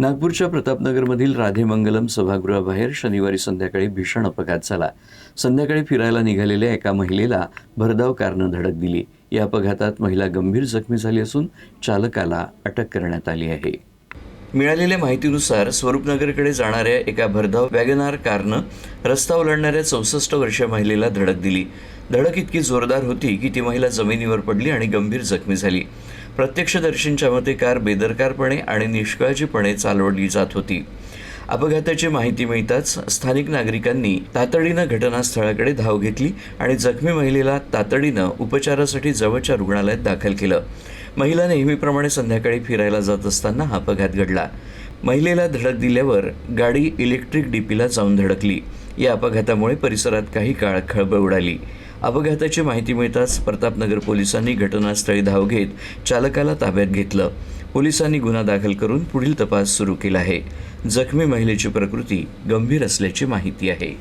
नागपूरच्या प्रतापनगरमधील राधेमंगलम सभागृहाबाहेर शनिवारी संध्याकाळी भीषण अपघात झाला। संध्याकाळी फिरायला निघालेल्या एका महिलेला भरधाव कारनं धडक दिली। या अपघातात महिला गंभीर जखमी झाली असून चालकाला अटक करण्यात आली आहे। मिळालेल्या माहितीनुसार स्वरूपनगरकडे जाणाऱ्या एका भरधाव वॅगनार कारनं रस्ता ओलांडणाऱ्या 64 वर्षीय महिलेला धडक दिली। धडक इतकी जोरदार होती की ती महिला जमिनीवर पडली आणि गंभीर जखमी झाली। प्रत्यक्षदर्शींच्या मते कार बेदरकारपणे आणि निष्काळजीपणे चालवली जात होती। अपघाताची माहिती मिळताच स्थानिक नागरिकांनी तातडीनं घटनास्थळाकडे धाव घेतली आणि जखमी महिलेला तातडीनं उपचारासाठी जवळच्या रुग्णालयात दाखल केलं। महिला नेहमीप्रमाणे संध्याकाळी फिरायला जात असताना हा अपघात घडला। महिलेला धडक दिल्यावर गाडी इलेक्ट्रिक डीपीला जाऊन धडकली। या अपघातामुळे परिसरात काही काळ खळबळ उडाली। अपघाताची माहिती मिळताच प्रतापनगर पोलिसांनी घटनास्थळी धाव घेत चालकाला ताब्यात घेतलं। पोलिसांनी गुन्हा दाखल करून पुढील तपास सुरू केला आहे। जखमी महिलेची प्रकृती गंभीर असल्याची माहिती आहे।